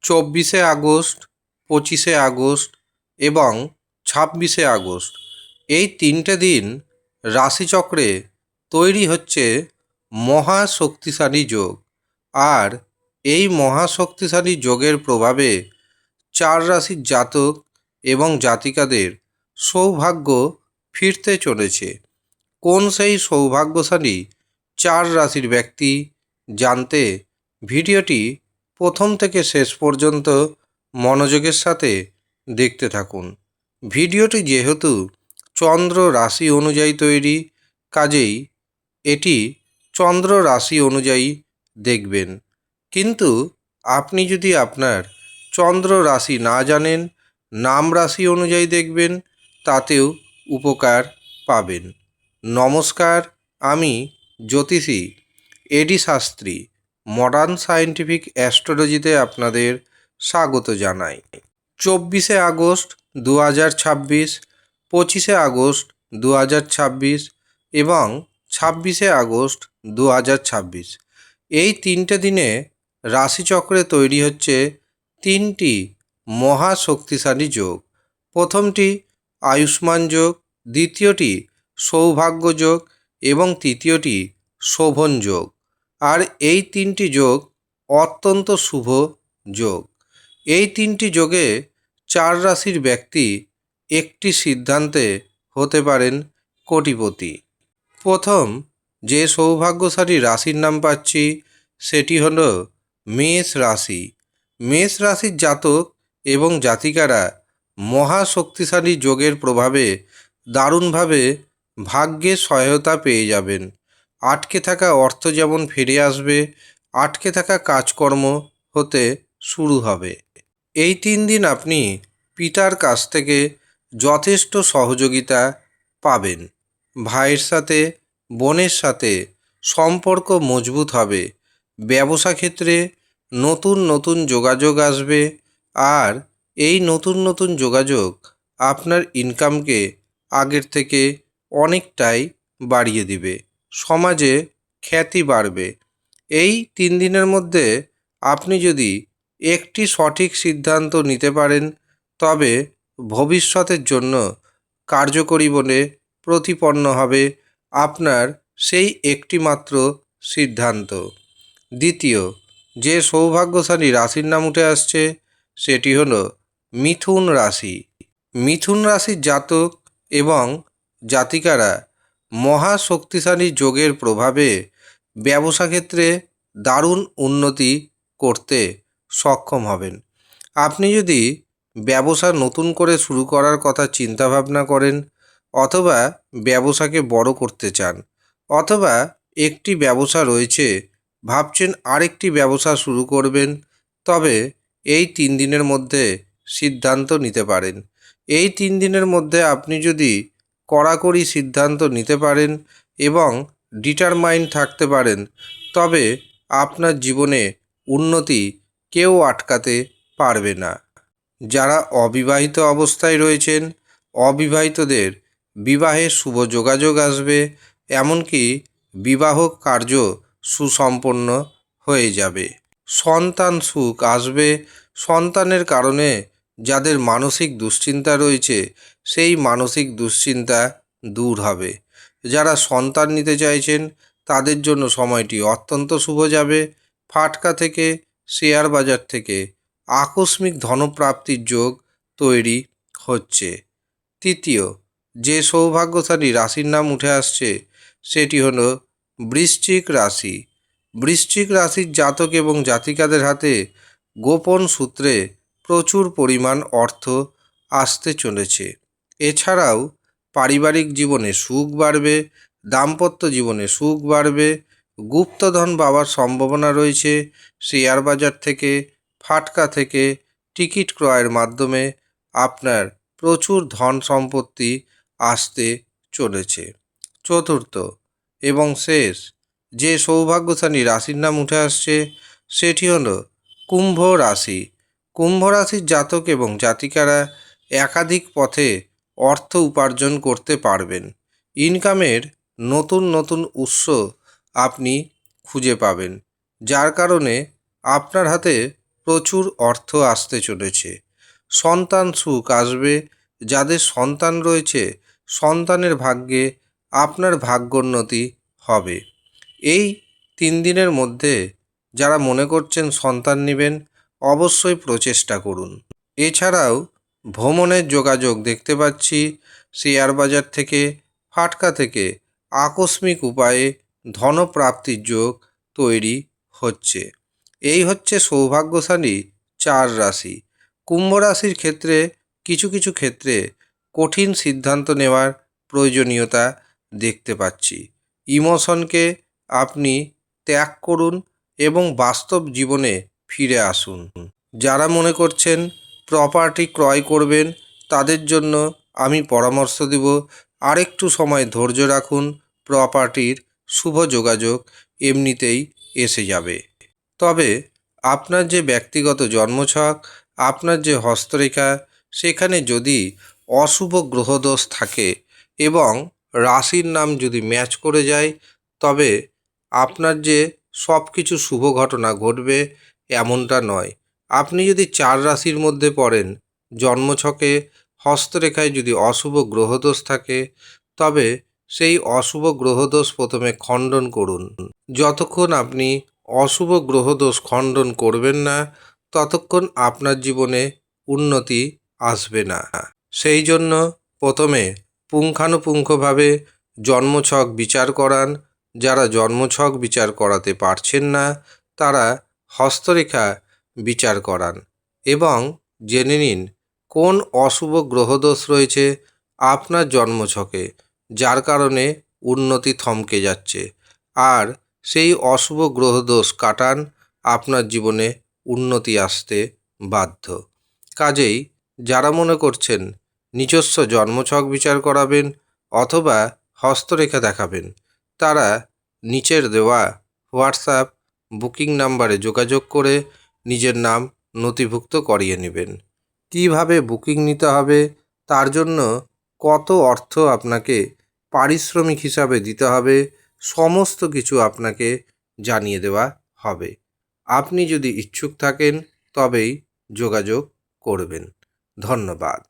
24শে August, 25শে August এবং 26শে August এই 3টে দিন রাশিচক্রে তৈরি হচ্ছে মহাশক্তিশালী যোগ। আর এই মহাশক্তিশালী যোগের প্রভাবে 4 রাশির জাতক এবং জাতিকাদের সৌভাগ্য ফিরতে চলেছে। কোন সেই সৌভাগ্যশালী 4 রাশির ব্যক্তি জানতে ভিডিওটি প্রথম থেকে শেষ পর্যন্ত মনোযোগের সাথে দেখতে থাকুন। ভিডিওটি যেহেতু চন্দ্র রাশি অনুযায়ী তৈরি, কাজেই এটি চন্দ্র রাশি অনুযায়ী দেখবেন। কিন্তু আপনি যদি আপনার চন্দ্র রাশি না জানেন, নাম রাশি অনুযায়ী দেখবেন, তাতেও উপকার পাবেন। নমস্কার, আমি জ্যোতিষী এডি শাস্ত্রী মডার্ন সায়েন্টিফিক অ্যাস্ট্রোলজিতে আপনাদের স্বাগত জানাই। 24শে আগস্ট 2026, 25শে আগস্ট 2026 এবং 26শে আগস্ট 2026 এই 3টে দিনে রাশিচক্রে তৈরি হচ্ছে 3টি মহাশক্তিশালী যোগ। প্রথমটি আয়ুষ্মান যোগ, দ্বিতীয়টি সৌভাগ্য যোগ এবং তৃতীয়টি শোভন যোগ। আর এই 3টি যোগ অত্যন্ত শুভ যোগ। এই 3টি যোগে 4 রাশির ব্যক্তি একটি সিদ্ধান্তে হতে পারেন কোটিপতি। প্রথম যে সৌভাগ্যশালী রাশির নাম পাচ্ছি সেটি হলো মেষ রাশি। মেষ রাশির জাতক এবং জাতিকারা মহাশক্তিশালী যোগের প্রভাবে দারুণভাবে ভাগ্যের সহায়তা পেয়ে যাবেন। আটকে থাকা অর্থ যেমন ফিরে আসবে, আটকে থাকা কাজকর্ম হতে শুরু হবে। এই 3 দিন আপনি পিতার কাছ থেকে যথেষ্ট সহযোগিতা পাবেন। ভাইয়ের সাথে, বোনের সাথে সম্পর্ক মজবুত হবে। ব্যবসা ক্ষেত্রে নতুন নতুন যোগাযোগ আসবে, আর এই নতুন নতুন যোগাযোগ আপনার ইনকামকে আগের থেকে অনেকটাই বাড়িয়ে দিবে। সমাজে খ্যাতি বাড়বে। এই 3 দিনের মধ্যে আপনি যদি একটি সঠিক সিদ্ধান্ত নিতে পারেন, তবে ভবিষ্যতের জন্য কার্যকরী বলে প্রতিপন্ন হবে আপনার সেই একটিমাত্র সিদ্ধান্ত। দ্বিতীয় যে সৌভাগ্যশালী রাশির নাম উঠে আসছে সেটি হলো মিথুন রাশি। মিথুন রাশির জাতক এবং জাতিকারা মহাশক্তিশালী যোগের প্রভাবে ব্যবসা ক্ষেত্রে দারুণ উন্নতি করতে সক্ষম হবেন। আপনি যদি ব্যবসা নতুন করে শুরু করার কথা চিন্তাভাবনা করেন, অথবা ব্যবসাকে বড় করতে চান, অথবা একটি ব্যবসা রয়েছে ভাবছেন আরেকটি ব্যবসা শুরু করবেন, তবে এই 3 দিনের মধ্যে সিদ্ধান্ত নিতে পারেন। এই 3 দিনের মধ্যে আপনি যদি কড়াকড়ি সিদ্ধান্ত নিতে পারেন এবং ডিটারমাইন্ড থাকতে পারেন, তবে আপনার জীবনে উন্নতি কেউ আটকাতে পারবে না। যারা অবিবাহিত অবস্থায় রয়েছেন, অবিবাহিতদের বিবাহের শুভ যোগাযোগ আসবে, এমনকি বিবাহ কার্য সুসম্পন্ন হয়ে যাবে। সন্তান সুখ আসবে। সন্তানের কারণে যাদের মানসিক দুশ্চিন্তা রয়েছে, সেই মানসিক দুশ্চিন্তা দূর হবে। যারা সন্তান নিতে চাইছেন তাদের জন্য সময়টি অত্যন্ত শুভ যাবে। ফাটকা থেকে, শেয়ার বাজার থেকে আকস্মিক ধনপ্রাপ্তির যোগ তৈরি হচ্ছে। তৃতীয় যে সৌভাগ্যশালী রাশির নাম উঠে আসছে সেটি হলো বৃশ্চিক রাশি। বৃশ্চিক রাশির জাতক এবং জাতিকাদের হাতে গোপন সূত্রে প্রচুর পরিমাণ অর্থ আসতে চলেছে। এছাড়াও পারিবারিক জীবনে সুখ বাড়বে, দাম্পত্য জীবনে সুখ বাড়বে, গুপ্তধন পাওয়ার সম্ভাবনা রয়েছে। শেয়ার বাজার থেকে, ফাটকা থেকে টিকিট ক্রয়ের মাধ্যমে আপনার প্রচুর ধন সম্পত্তি আসতে চলেছে। চতুর্থ এবং শেষ যে সৌভাগ্যশালী রাশির নাম উঠে আসছে সেটি হলো কুম্ভ রাশি। কুম্ভ রাশির জাতক এবং জাতিকারা একাধিক পথে অর্থ উপার্জন করতে পারবেন। ইনকামের নতুন নতুন উৎস আপনি খুঁজে পাবেন, যার কারণে আপনার হাতে প্রচুর অর্থ আসতে চলেছে। সন্তান সুখ আসবে। যাদের সন্তান রয়েছে সন্তানের ভাগ্যে আপনার ভাগ্যোন্নতি হবে। এই 3 দিনের মধ্যে যারা মনে করছেন সন্তান নেবেন অবশ্যই প্রচেষ্টা করুন। এছাড়াও ভ্রমণের যোগাযোগ দেখতে পাচ্ছি। শেয়ার বাজার থেকে, ফাটকা থেকে আকস্মিক উপায়ে ধনপ্রাপ্তির যোগ তৈরি হচ্ছে। এই হচ্ছে সৌভাগ্যশালী 4 রাশি। কুম্ভ রাশির ক্ষেত্রে কিছু কিছু ক্ষেত্রে কঠিন সিদ্ধান্ত নেওয়ার প্রয়োজনীয়তা দেখতে পাচ্ছি। ইমোশনকে আপনি ত্যাগ করুন এবং বাস্তব জীবনে ফিরে আসুন। যারা মনে করছেন প্রপার্টি ক্রয় করবেন তাদের জন্য আমি পরামর্শ দেব, আরেকটু সময় ধৈর্য রাখুন। প্রপার্টির শুভ যোগাযোগ এমনিতেই এসে যাবে। তবে আপনার যে ব্যক্তিগত জন্মছক, আপনার যে হস্তরেখা, সেখানে যদি অশুভ গ্রহদোষ থাকে এবং রাশির নাম যদি ম্যাচ করে যায়, তবে আপনার যে সব কিছু শুভ ঘটনা ঘটবে এমনটা নয়। আপনি যদি 4 রাশির মধ্যে পড়েন, জন্মছকে হস্তরেখায় যদি অশুভ গ্রহদোষ থাকে, তবে সেই অশুভ গ্রহদোষ প্রথমে খণ্ডন করুন। যতক্ষণ আপনি অশুভ গ্রহদোষ খণ্ডন করবেন না, ততক্ষণ আপনার জীবনে উন্নতি আসবে না। সেই জন্য প্রথমে পুঙ্খানুপুঙ্খভাবে জন্মছক বিচার করান। যারা জন্মছক বিচার করাতে পারছেন না তারা হস্তরেখা বিচার করান এবং জেনে নিন কোন অশুভ গ্রহদোষ রয়েছে আপনার জন্মছকে, যার কারণে উন্নতি থমকে যাচ্ছে। আর সেই অশুভ গ্রহদোষ কাটান, আপনার জীবনে উন্নতি আসতে বাধ্য। কাজেই যারা মনে করছেন নিজস্ব জন্মছক বিচার করাবেন অথবা হস্তরেখা দেখাবেন, তারা নিচের দেওয়া হোয়াটসঅ্যাপ বুকিং নাম্বারে যোগাযোগ করে নিজের নাম নথিভুক্ত করিয়ে নেবেন। কিভাবে বুকিং নিতে হবে, তার জন্য কত অর্থ আপনাকে পারিশ্রমিক হিসাবে দিতে হবে, সমস্ত কিছু আপনাকে জানিয়ে দেওয়া হবে। আপনি যদি ইচ্ছুক থাকেন তবেই যোগাযোগ করবেন। ধন্যবাদ।